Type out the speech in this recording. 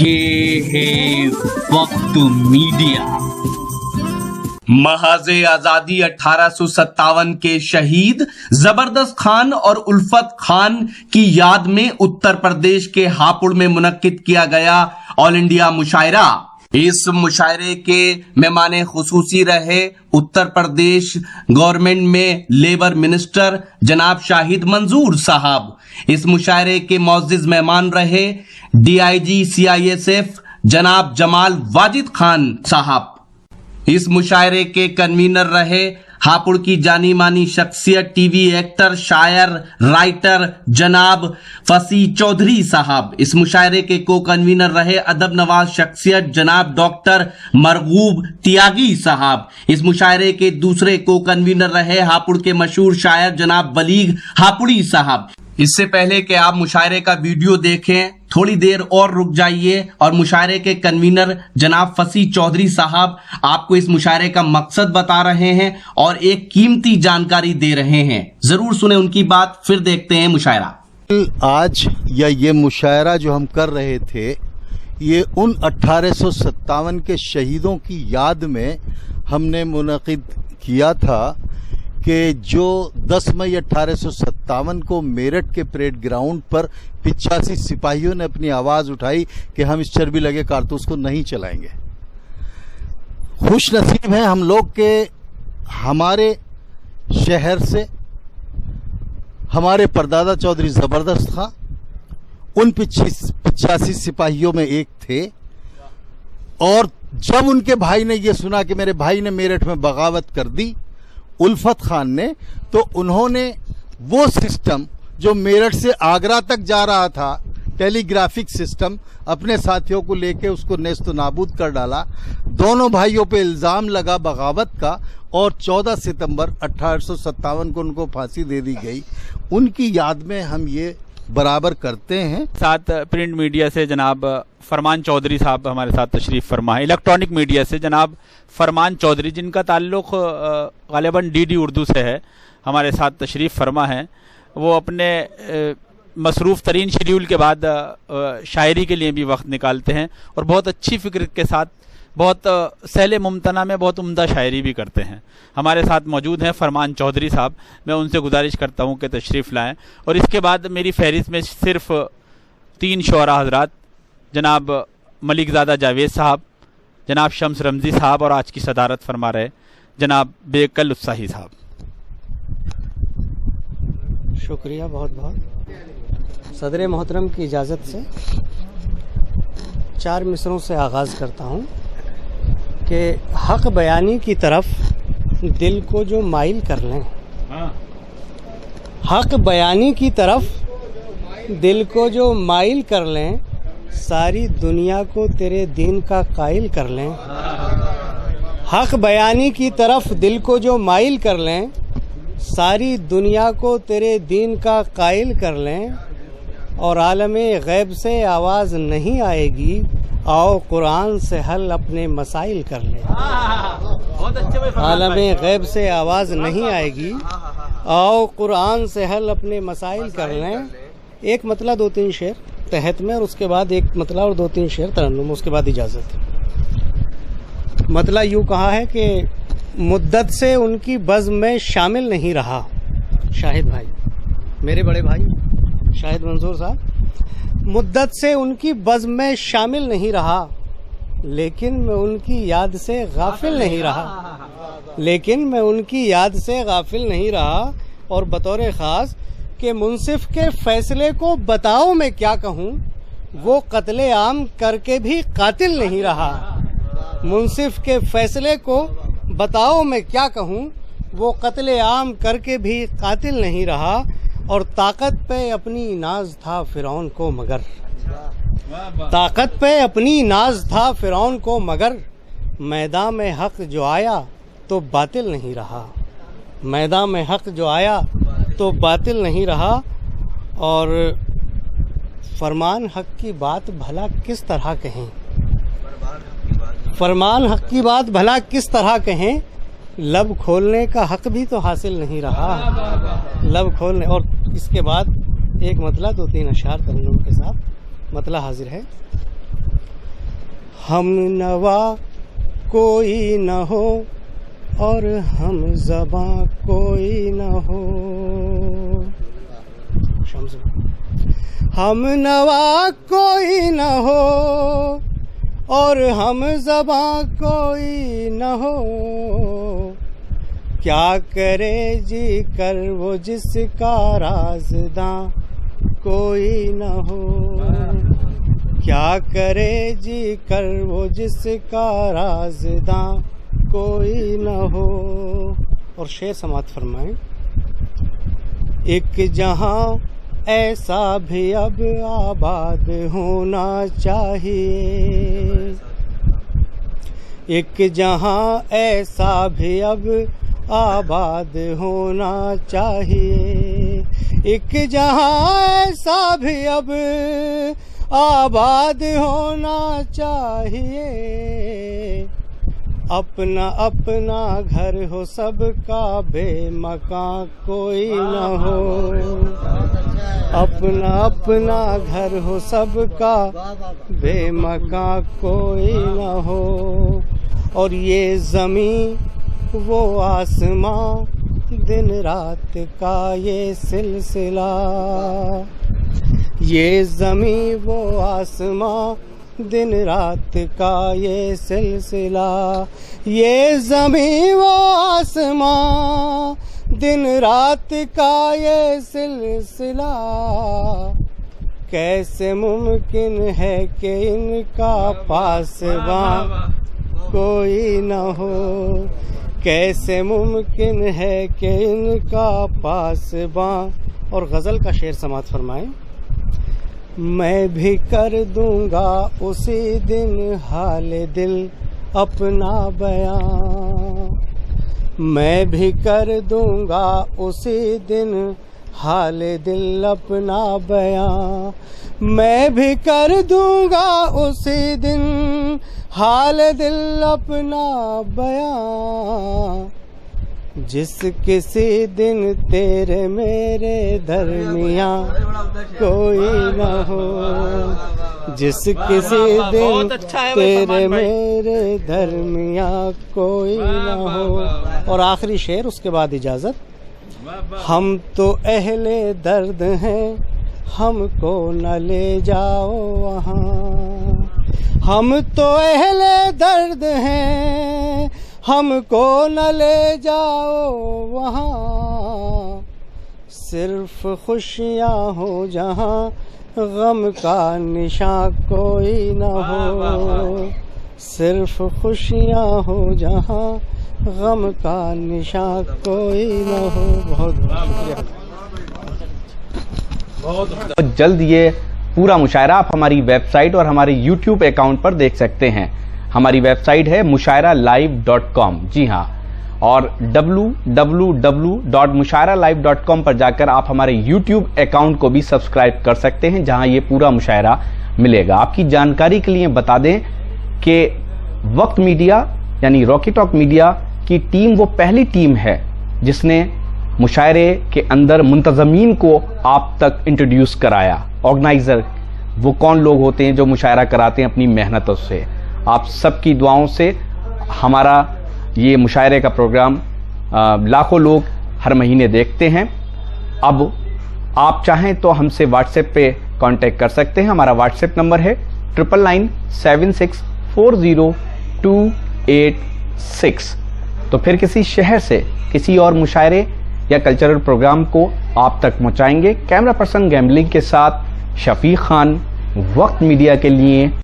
ये है वक्त मीडिया। महाज़े आजादी 1857 के शहीद जबरदस्त खान और उल्फत खान की याद में उत्तर प्रदेश के हापुड़ में मुनक्किद किया गया ऑल इंडिया मुशायरा। इस मुशायरे के मेहमाने खुसूसी रहे उत्तर प्रदेश गवर्नमेंट में लेबर मिनिस्टर जनाब शाहिद मंजूर साहब। इस मुशायरे के मुअज़्ज़िज़ मेहमान रहे DIG CISF जनाब जमाल वाजिद खान साहब। इस मुशायरे के कन्वीनर रहे हापुड़ की जानी मानी शख्सियत टीवी एक्टर शायर राइटर जनाब फसी चौधरी साहब। इस मुशायरे के को कन्वीनर रहे अदब नवाज शख्सियत जनाब डॉक्टर मरगूब त्यागी साहब। इस मुशायरे के दूसरे को कन्वीनर रहे हापुड़ के मशहूर शायर जनाब बलीग हापुड़ी साहब। इससे पहले कि आप मुशायरे का वीडियो देखें, थोड़ी देर और रुक जाइए और मुशायरे के कन्वीनर जनाब फसी चौधरी साहब आपको इस मुशायरे का मकसद बता रहे हैं और एक कीमती जानकारी दे रहे हैं। जरूर सुने उनकी बात, फिर देखते हैं मुशायरा। आज ये मुशायरा जो हम कर रहे थे, ये उन 1857 के शहीदों की याद में हमने मुनक़िद किया था कि जो 10 मई 1857 को मेरठ के परेड ग्राउंड पर 85 सिपाहियों ने अपनी आवाज उठाई कि हम इस चर्बी लगे कारतूस को नहीं चलाएंगे। खुश नसीब है हम लोग के हमारे शहर से हमारे परदादा चौधरी जबरदस्त खां उन 85 सिपाहियों में एक थे। और जब उनके भाई ने यह सुना कि मेरे भाई ने मेरठ में बगावत कर दी उल्फत खान ने, तो उन्होंने वो सिस्टम जो मेरठ से आगरा तक जा रहा था, टेलीग्राफिक सिस्टम, अपने साथियों को लेके उसको नेस्त नाबूद कर डाला। दोनों भाइयों पे इल्जाम लगा बगावत का और 14 सितंबर 1857 को उनको फांसी दे दी गई। उनकी याद में हम ये बराबर करते हैं। साथ प्रिंट मीडिया से जनाब फरमान चौधरी साहब हमारे साथ तशरीफ फरमा है। इलेक्ट्रॉनिक मीडिया से जनाब फरमान चौधरी जिनका ताल्लुक़ गालिबन DD उर्दू से है, हमारे साथ तशरीफ फरमा है। वो अपने मसरूफ़ तरीन शेड्यूल के बाद शायरी के लिए भी वक्त निकालते हैं और बहुत अच्छी फ़िक्र के साथ बहुत सहले मुमतना में बहुत उम्दा शायरी भी करते हैं। हमारे साथ मौजूद हैं फरमान चौधरी साहब। मैं उनसे गुजारिश करता हूं कि तशरीफ़ लाएं। और इसके बाद मेरी फहरिस्त में सिर्फ 3 शुअरा हज़रात, जनाब मलिकज़ादा जावेद साहब, जनाब शम्स रमज़ी साहब और आज की सदारत फरमा रहे जनाब बेकल उत्साही साहब। शुक्रिया बहुत बहुत। सदर मोहतरम की इजाज़त से 4 मिसरों से आगाज़ करता हूँ कि हक़ बयानी की तरफ दिल को जो माइल कर लें, हक़ बयानी की तरफ दिल को जो माइल कर लें, सारी दुनिया को तेरे दीन का कायल कर लें। हक़ बयानी की तरफ दिल को जो माइल कर लें, सारी दुनिया को तेरे दीन का कायल कर लें। और आलमे गैब से आवाज़ नहीं आएगी, आओ कुरान से हल अपने मसाइल कर लें। आलमे गैब से आवाज़ नहीं आएगी, आओ कुरान से हल अपने मसाइल कर लें। एक मतला 2-3 शेर तहत में और उसके बाद एक मतला और 2-3 शेर तरन्नुम, उसके बाद इजाज़त। मतला यूँ कहा है कि मुद्दत से उनकी बज़्म में शामिल नहीं रहा। शाहिद भाई, मेरे बड़े भाई शाहिद मंजूर साहब, मुद्दत से उनकी बज़्म में शामिल नहीं रहा, लेकिन मैं उनकी याद से गाफिल नहीं रहा, लेकिन मैं उनकी याद से गाफिल नहीं रहा। और बतौर ख़ास कि मुंसिफ के फैसले को बताओ मैं क्या कहूँ, वो कत्ले आम करके भी कातिल नहीं रहा। मुंसिफ के फैसले को बताओ मैं क्या कहूँ, वो कत्ले आम करके भी कातिल नहीं रहा। और ताकत पे अपनी नाज था फिरौन को मगर, ताकत पे अपनी नाज था फिरौन को मगर, मैदान में हक जो आया तो बातिल नहीं रहा। मैदान में हक जो आया तो बातिल नहीं रहा। और फरमान हक की बात भला किस तरह कहें, फरमान हक की बात भला किस तरह कहें, लब खोलने का हक भी तो हासिल नहीं रहा। लब खोलने। और इसके बाद एक मतला 2-3 अशआर तरन्नुम के साथ मतला हाजिर है। ہم نوا کوئی نہ ہو اور ہم زباں کوئی نہ ہو. ہم نوا کوئی نہ ہو اور ہم زباں کوئی نہ ہو. کیا کرے جی کر وہ جس کا رازداں کوئی نہ ہو. کیا کرے جی کر وہ جس کا رازداں کوئی نہ ہو. اور شعر سماعت فرمائیں. ایک جہاں ایسا بھی اب آباد ہونا چاہیے. ایک جہاں ایسا بھی اب آباد ہونا چاہیے. ایک جہاں ایسا بھی اب آباد ہونا چاہیے. اپنا اپنا گھر ہو سب کا بے مکان کوئی نہ ہو. اپنا اپنا گھر ہو سب کا بے مکان کوئی نہ ہو. اور یہ زمین وہ آسمان دن رات کا یہ سلسلہ. یہ زمین وہ آسمان دن رات کا یہ سلسلہ. یہ زمین وہ آسمان دن رات کا یہ سلسلہ. کیسے ممکن ہے کہ ان کا پاسباں کوئی نہ ہو. کیسے ممکن ہے کہ ان کا پاسباں. اور غزل کا شعر سماعت فرمائیں. میں بھی کر دوں گا اسی دن حال دل اپنا بیان. میں بھی کر دوں گا اسی دن حال دل اپنا بیان. میں بھی کر دوں گا اسی دن حال دل اپنا بیان. جس کسی دن تیرے میرے درمیان کوئی نہ ہو. جس کسی دن تیرے میرے درمیان کوئی نہ ہو. اور آخری شعر اس کے بعد اجازت. ہم تو اہل درد ہیں ہم کو نہ لے جاؤ وہاں. ہم تو اہل درد ہیں ہم کو نہ لے جاؤ وہاں. صرف خوشیاں ہو جہاں غم کا نشان کوئی نہ ہو. صرف خوشیاں ہو جہاں غم کا نشان کوئی نہ ہو. بہت شکریہ. بہت جلد یہ پورا مشاعرہ آپ ہماری ویب سائٹ اور ہمارے یوٹیوب اکاؤنٹ پر دیکھ سکتے ہیں. ہماری ویب سائٹ ہے mushairalive.com. جی ہاں, اور www.mushairalive.com پر جا کر آپ ہمارے یوٹیوب اکاؤنٹ کو بھی سبسکرائب کر سکتے ہیں, جہاں یہ پورا مشاعرہ ملے گا. آپ کی جانکاری کے لیے بتا دیں کہ وقت میڈیا یعنی راکی ٹاک میڈیا کی ٹیم وہ پہلی ٹیم ہے جس نے مشاعرے کے اندر منتظمین کو آپ تک انٹروڈیوس کرایا. آرگنائزر وہ کون لوگ ہوتے ہیں جو مشاعرہ کراتے ہیں اپنی محنتوں سے. آپ سب کی دعاؤں سے ہمارا یہ مشاعرے کا پروگرام لاکھوں لوگ ہر مہینے دیکھتے ہیں. اب آپ چاہیں تو ہم سے واٹس ایپ پہ کانٹیکٹ کر سکتے ہیں. ہمارا واٹس ایپ نمبر ہے 9997640286. تو پھر کسی شہر سے کسی اور مشاعرے یا کلچرل پروگرام کو آپ تک پہنچائیں گے. کیمرہ پرسن گیمبلنگ کے ساتھ شفیق خان, وقت میڈیا کے لیے.